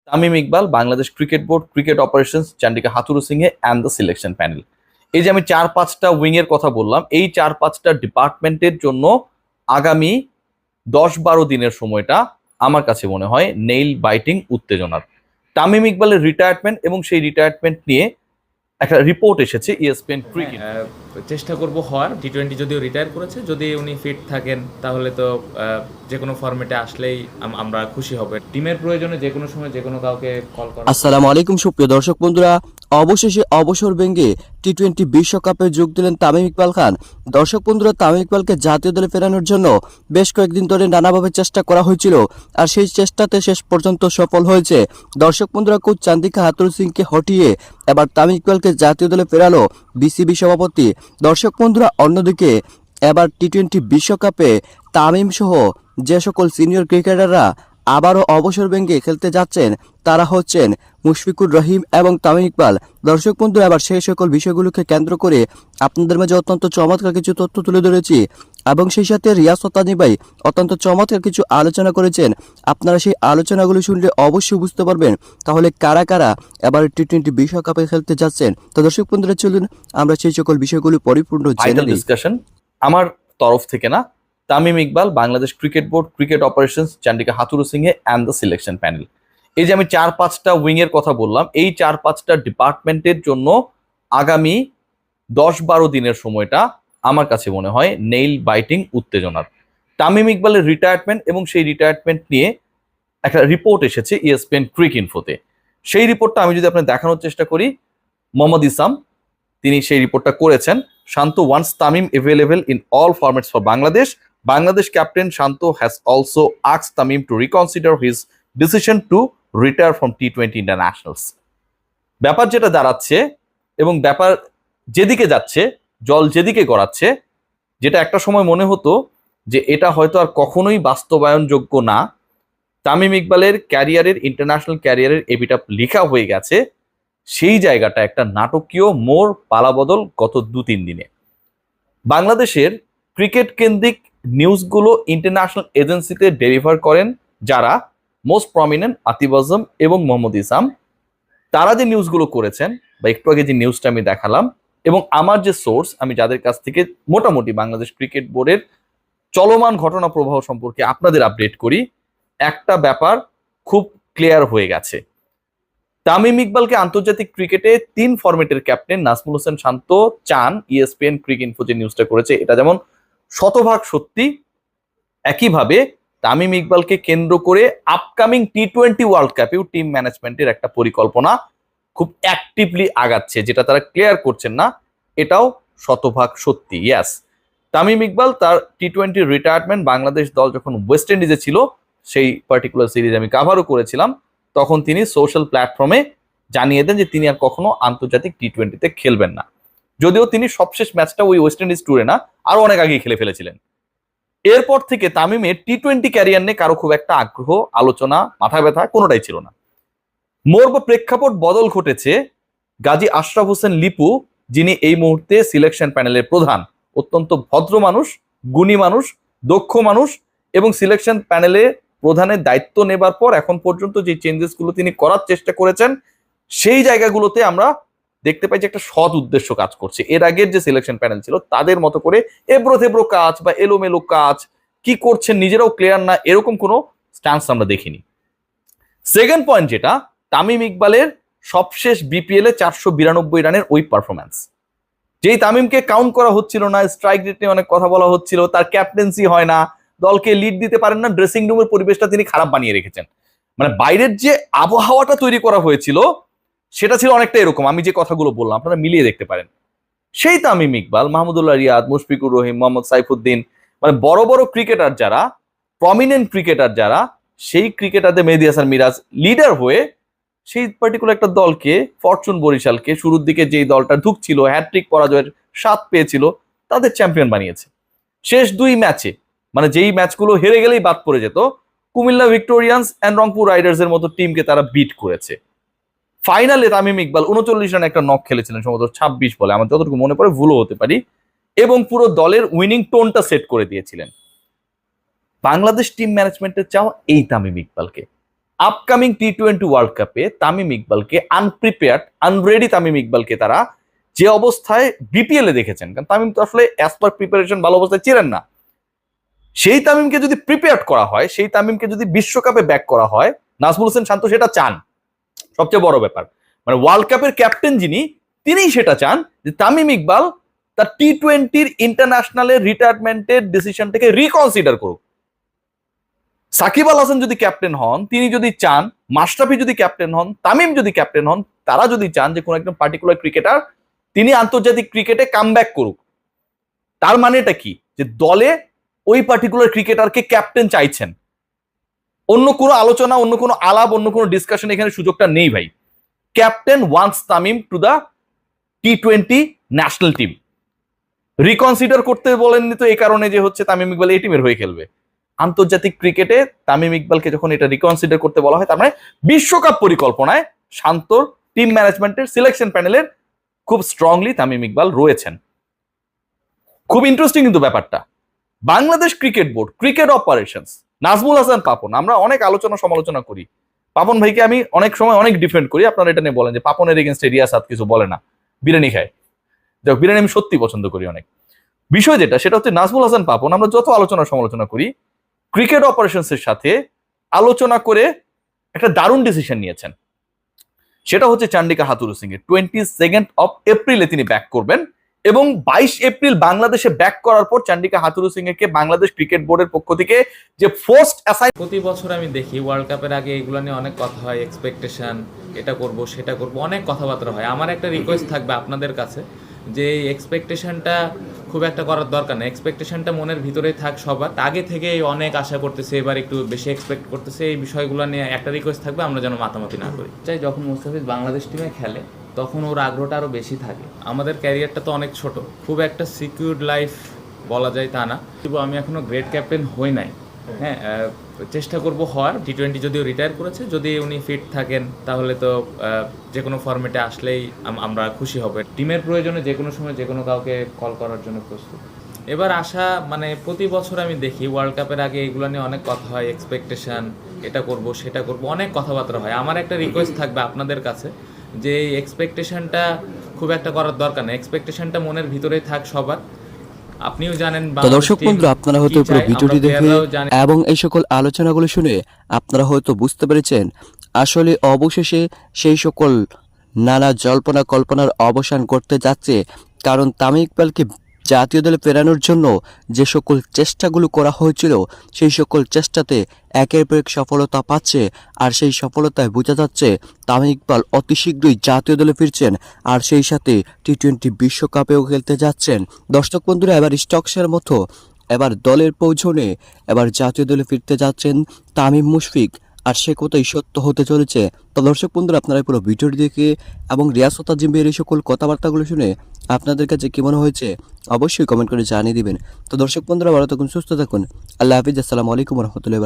Tamim Iqbal, Bangladesh cricket board, cricket operations, Chandika Hathurusinghe and the selection panel. এই যে আমি 4-5টা উইং এর কথা বললাম, এই 4-5টা ডিপার্টমেন্টের জন্য আগামী 10-12 দিনের সময়টা আমার কাছে মনে হয় নেইল বাইটিং উত্তেজনার। তামিম ইকবালের রিটায়ারমেন্ট এবং সেই রিটায়ারমেন্ট নিয়ে একটা রিপোর্ট এসেছে ইএসপিএন ক্রিকেট। চেষ্টা করব হওয়ার। টি-20 যদিও রিটায়ার করেছে, যদি উনি ফিট থাকেন তাহলে তো যে কোনো ফরম্যাটে আসলেই আমরা খুশি হব। টিমের প্রয়োজনে যে কোনো সময় যে কোনো কাউকে কল করা। আসসালামু আলাইকুম সুপ্রিয় দর্শক বন্ধুরা, অবশেষে অবসর ভেঙে টি-20 বিশ্বকাপে যোগ দিলেন তামিম ইকবাল খান। দর্শক বন্ধুরা, তামিম ইকবালকে জাতীয় দলে ফেরানোর জন্য বেশ কয়েকদিন ধরে নানাভাবে চেষ্টা করা হয়েছিল, আর সেই চেষ্টাতে শেষ পর্যন্ত সফল হয়েছে। দর্শক বন্ধুরা, কোচ চান্দিকা হাথুরু সিংকে হটিয়ে এবার তামিম ইকবালকে জাতীয় দলে ফেরালো বিসিবি সভাপতি। দর্শক বন্ধুরা, অন্যদিকে এবার টি-20 বিশ্বকাপে তামিম সহ যে সকল সিনিয়র ক্রিকেটাররা আবারও অবসর ভেঙে খেলতে যাচ্ছেন তারা হচ্ছেন মুশফিকুর রহিম এবং তামিম ইকবাল। দর্শক বন্ধু, এবার সেই সকল বিষয়গুলোকে কেন্দ্র করে আপনাদের মাঝে অত্যন্ত চমৎকার কিছু তথ্য তুলে ধরেছি, এবং সেই সাথে রিয়াজ সাতানি ভাই অত্যন্ত চমৎকার কিছু আলোচনা করেছেন। আপনারা সেই আলোচনাগুলো শুনলে অবশ্যই বুঝতে পারবেন তাহলে কারা কারা এবার টি-20 বিশ্বকাপে খেলতে যাচ্ছেন। তো দর্শক বন্ধুরা, চলুন আমরা সেই সকল বিষয়গুলো পরিপূর্ণ জেনে নিই। ডিসকাশন আমার তরফ থেকে না, Tamim Iqbal, Bangladesh cricket board, cricket operations, Chandika Hathurusinghe and the selection panel. এই যে আমি 4-5টা উইং এর কথা বললাম, এই 4-5টা ডিপার্টমেন্টের জন্য আগামী 10-12 দিনের সময়টা আমার কাছে মনে হয় নেইল বাইটিং উত্তেজনার। তামিম ইকবালের রিটায়ারমেন্ট এবং সেই রিটায়ারমেন্ট নিয়ে একটা রিপোর্ট এসেছে ইএসপিএন ক্রিক ইনফোতে। সেই রিপোর্টটা আমি যদি আপনার দেখানোর চেষ্টা করি, মোহাম্মদ ইসাম তিনি সেই রিপোর্টটা করেছেন। Shanto once Tamim available in all formats for Bangladesh. Bangladesh captain Shanto has also asked Tamim to reconsider his decision to retire from T20 internationals. ব্যাপার যেটা দাঁড়াচ্ছে এবং ব্যাপার যেদিকে যাচ্ছে, জল যেদিকে গড়াচ্ছে, যেটা একটা সময় মনে হতো যে এটা হয়তো আর কখনোই বাস্তবায়নযোগ্য না, তামিম ইকবালের ক্যারিয়ারের, ইন্টারন্যাশনাল ক্যারিয়ারের এপিটাফ লেখা হয়ে গেছে, সেই জায়গাটা একটা নাটকীয় মোড় পালাবদল গত 2-3 দিনে। বাংলাদেশের ক্রিকেট কেন্দ্রিক নিউজগুলো ইন্টারন্যাশনাল এজেন্সিতে ডেলিভার করেন যারা মোস্ট প্রমিনেন্ট আতিফ আজম এবং মোহাম্মদ ইসাম। তারা যে নিউজগুলো করেছেন বা একটু আগে যে নিউজটা আমি দেখালাম, এবং আমার যে সোর্স, আমি যাদের কাছ থেকে মোটামুটি বাংলাদেশ ক্রিকেট বোর্ডের চলমান ঘটনা প্রবাহ সম্পর্কে আপনাদের আপডেট করি, একটা ব্যাপার খুব ক্লিয়ার হয়ে গেছে। তামিম ইকবালকে আন্তর্জাতিক ক্রিকেটে 3 ফরম্যাটের ক্যাপ্টেন নাজমুল হোসেন শান্ত চান। ইএসপিএন ক্রিক ইনফো যে নিউজটা করেছে এটা যেমন শতভাগ সত্যি, একইভাবে তামিম ইকবালকে কেন্দ্র করে আপকামিং টি-20 ওয়ার্ল্ড কাপেও টিম ম্যানেজমেন্টের একটা পরিকল্পনা খুব অ্যাক্টিভলি আগাচ্ছে, যেটা তারা ক্লিয়ার করছেন না, এটাও শতভাগ সত্যি। ইয়াস, তামিম ইকবাল তার টি-20 রিটায়ারমেন্ট, বাংলাদেশ দল যখন ওয়েস্ট ইন্ডিজে ছিল, সেই পার্টিকুলার সিরিজ আমি কাভারও করেছিলাম, তখন তিনি সোশ্যাল প্ল্যাটফর্মে জানিয়ে দেন যে তিনি আর কখনো আন্তর্জাতিক টি-20তে খেলবেন না। যদিও তিনি সবশেষ ম্যাচটা ওই ওয়েস্ট ইন্ডিজ ট্যুরে না, আরো অনেক আগেই খেলে ফেলেছিলেন। এরপর থেকে তামিমের টি-20 ক্যারিয়ার নিয়ে কারো খুব একটা আগ্রহ, আলোচনা, মাথা ব্যথা কোনোটাই ছিল না। মোড় বা প্রেক্ষাপট বদল ঘটেছে গাজী আশরাফ হোসেন লিপু, যিনি এই মুহূর্তে সিলেকশন প্যানেলের প্রধান, অত্যন্ত ভদ্র মানুষ, গুণী মানুষ, দক্ষ মানুষ, এবং সিলেকশন প্যানেলে প্রধানের দায়িত্ব নেবার পর এখন পর্যন্ত যে চেঞ্জেসগুলো তিনি করার চেষ্টা করেছেন, সেই জায়গাগুলোতে আমরা দেখতে পাই যে একটা সৎ উদ্দেশ্য কাজ করছে। এর আগের যে সিলেকশন প্যানেল ছিল তাদের মতো করে এবড়ো থেবড়ো কাজ বা এলোমেলো কাজ, কি করছেন নিজেরাও ক্লিয়ার না, এরকম কোনো স্ট্যান্স আমরা দেখিনি। সেকেন্ড পয়েন্ট যেটা, তামিম ইকবালের সবশেষ বিপিএল এ 492 রানের ওই পারফরম্যান্স, যেই তামিমকে কাউন্ট করা হচ্ছিল না, স্ট্রাইক রেট নিয়ে অনেক কথা বলা হচ্ছিল, তার ক্যাপ্টেন্সি হয় না, দলকে লিড দিতে পারেন না, ড্রেসিং রুমের পরিবেশটা তিনি খারাপ বানিয়ে রেখেছেন, মানে বাইরের যে আবহাওয়াটা তৈরি করা হয়েছিল সেটা ছিল অনেকটা এরকম। আমি যে কথাগুলো বললাম আপনারা মিলিয়ে দেখতে পারেন। সেই তামিম ইকবাল, মাহমুদুল্লাহ রিয়াদ, মুশফিকুর রহিম, মোহাম্মদ সাইফুদ্দিন, মানে বড় বড় ক্রিকেটার যারা, প্রমিনেন্ট ক্রিকেটার যারা, সেই ক্রিকেটারদের মেহেদী হাসান মিরাজ লিডার হয়ে সেই পার্টিকুলার একটা দলকে, ফরচুন বরিশালকে, শুরুর দিকে যেই দলটা ঢুকছিল, হ্যাট্রিক পরাজয়ের স্বাদ পেয়েছিল, তাদের চ্যাম্পিয়ন বানিয়েছে। শেষ 2 ম্যাচে, মানে যেই ম্যাচগুলো হেরে গেলেই বাদ পড়ে যেত, Comilla Victorians and Rangpur Riders এর মতো টিমকে তারা বিট করেছে। ফাইনালে তামিম ইকবাল 39 রানে একটা নক খেলেছিলেন সম্ভবত 26 বলে, আমার যতটুকু মনে পড়ে, ভুলও হতে পারি, এবং পুরো দলের উইনিং টোনটা সেট করে দিয়েছিলেন। বাংলাদেশ টিম ম্যানেজমেন্টের চাওয়া এই তামিম ইকবালকে, আপকামিং T20 ওয়ার্ল্ড কাপে তামিম ইকবালকে আনপ্রিপেয়ার্ড আনরেডি তামিম ইকবালকে তারা যে অবস্থায় বিপিএল এ দেখেছেন, কারণ তামিম তো আসলে অ্যাজ পার প্রিপারেশন ভালো অবস্থায় ছিলেন না, সেই তামিমকে যদি প্রিপেয়ার করা হয়, সেই তামিমকে যদি বিশ্বকাপে ব্যাক করা হয়, নাজমুল হোসেন শান্ত সেটা চান। সবচেয়ে বড় ব্যাপার মানে ওয়ার্ল্ড কাপের ক্যাপ্টেন যিনি, তিনিই সেটা চান যে তামিম ইকবাল তার T20 ইন্টারন্যাশনালের রিটায়ারমেন্টের ডিসিশনটাকে রিকনসিডার করুক। সাকিব আল হাসান যদি ক্যাপ্টেন হন, তিনি যদি চান, মাশরাফি যদি ক্যাপ্টেন হন, তামিম যদি ক্যাপ্টেন হন, তারা যদি চান যে কোন একজন পার্টিকুলার ক্রিকেটার তিনি আন্তর্জাতিক ক্রিকেটে কামব্যাক করুক, তার মানে এটা কি যে দলে ওই পার্টিকুলার ক্রিকেটারকে ক্যাপ্টেন চাইছেন। অন্য কোনো আলোচনা, অন্য কোনো আলাপ, অন্য কোনো ডিসকাশন এখানে সুযোগটা নেই ভাই। Captain once Tamim to the T20 national team. Reconsider করতে বলেননি তো এই কারণে যে হচ্ছে তামিম ইকবাল এই টিমের হয়ে খেলবে। আন্তর্জাতিক ক্রিকেটে তামিম ইকবালকে যখন এটা রিকনসিডার করতে বলা হয়, তার মানে বিশ্বকাপ পরিকল্পনায় শান্তর টিম ম্যানেজমেন্টের সিলেকশন প্যানেলের খুব স্ট্রংলি তামিম ইকবাল রয়েছেন। খুব ইন্টারেস্টিং কিন্তু ব্যাপারটা। Bangladesh cricket board, cricket operations, Nazmul Hasan Papon, আমরা অনেক আলোচনা সমালোচনা করি, পাপন ভাইকে আমি অনেক সময় অনেক ডিফেন্ড করি, আপনারা এটা নিয়ে বলেন যে পাপনের এগেনস্টে রিয়াসাত কিছু বলে না, বিরিয়ানি খায়। যাক, বিরিয়ানি আমি সত্যি পছন্দ করি অনেক। বিষয় যেটা সেটা হচ্ছে নাজমুল হাসান পাপন, আমরা যত আলোচনা সমালোচনা করি, ক্রিকেট অপারেশনস এর সাথে আলোচনা করে একটা দারুণ ডিসিশন নিয়েছেন। সেটা হচ্ছে চান্ডিকা হাথুরু সিং এর 22 এপ্রিলে তিনি ব্যাক করবেন এবং 22 এপ্রিল বাংলাদেশে ব্যাক করার পর চান্ডিকা হাথুরু সিং এরকে বাংলাদেশ ক্রিকেট বোর্ডের পক্ষ থেকে যে ফোর্সড অ্যাসাইন, প্রতি বছর আমি দেখি ওয়ার্ল্ড কাপের আগে এগুলো নিয়ে অনেক কথা হয়, এক্সপেকটেশন, এটা করব সেটা করব, অনেক কথাবার্তা হয়। আমার একটা রিকোয়েস্ট থাকবে আপনাদের কাছে যে এই এক্সপেকটেশনটা খুব একটা করার দরকার নেই। এক্সপেকটেশনটা মনের ভিতরেই থাক সবার, আগে থেকেই অনেক আশা করতেছে, এবার একটু বেশি এক্সপেক্ট করতেছে। এই বিষয়গুলো নিয়ে একটা রিকোয়েস্ট থাকবে, আমরা যেন মাতামাতি না করি। চাই যখন মুস্তাফিজ বাংলাদেশ টিমে খেলে তখন ওর আগ্রহটা আরও বেশি থাকে। আমাদের ক্যারিয়ারটা তো অনেক ছোট, খুব একটা সিকিউরড লাইফ বলা যায় তা না। কিন্তু আমি এখনো গ্রেট ক্যাপ্টেন হই নাই, হ্যাঁ, চেষ্টা করব হওয়ার। T20 যদিও রিটায়ার করেছে, যদি উনি ফিট থাকেন তাহলে তো যে কোনো ফরম্যাটে আসলেই আমরা খুশি হব। টিমের প্রয়োজনে যে কোনো সময় যে কোনো কাউকে কল করার জন্য প্রস্তুত। এবার আশা মানে প্রতি বছর আমি দেখি ওয়ার্ল্ড কাপের আগে এগুলো নিয়ে অনেক কথা হয়, এক্সপেকটেশন, এটা করব সেটা করব, অনেক কথাবার্তা হয়। আমার একটা রিকোয়েস্ট থাকবে আপনাদের কাছে যে এই এক্সপেকটেশনটা খুব একটা করার দরকার নেই। এক্সপেকটেশনটা মনের ভিতরেই থাক সবার। আপনিও জানেন তো দর্শক বন্ধুরা, আপনারা হয়তো পুরো ভিডিওটি দেখে এবং এই সকল আলোচনাগুলো শুনে আপনারা হয়তো বুঝতে পেরেছেন আসলে অবশেষে সেই সকল নানা জল্পনা কল্পনার অবসান করতে যাচ্ছে। কারণ তামিম ইকবালকে জাতীয় দলে ফেরানোর জন্য যে সকল চেষ্টাগুলো করা হয়েছিল, সেই সকল চেষ্টাতে একের পর এক সফলতা পাচ্ছে। আর সেই সফলতায় বোঝা যাচ্ছে তামিম ইকবাল অতি শীঘ্রই জাতীয় দলে ফিরছেন, আর সেই সাথে T20 বিশ্বকাপেও খেলতে যাচ্ছেন। দর্শক বন্ধুরা, এবার স্টকসের মতো এবার দলের পৌঁছনে এবার জাতীয় দলে ফিরতে যাচ্ছেন তামিম মুশফিক, আর সে কথাই সত্য হতে চলেছে। তো দর্শক বন্ধুরা, আপনারা পুরো ভিডিওটি দেখে এবং রিয়াসত আজিমের এই সকল কথাবার্তাগুলো শুনে আপনাদের কাছে কি মনে হয়েছে অবশ্যই কমেন্ট করে জানিয়ে দিবেন। তো দর্শক বন্ধুরা, ভালো থাকুন, সুস্থ থাকুন, আল্লাহ হাফিজ, আসসালামু আলাইকুম রহমতুল্লাহ।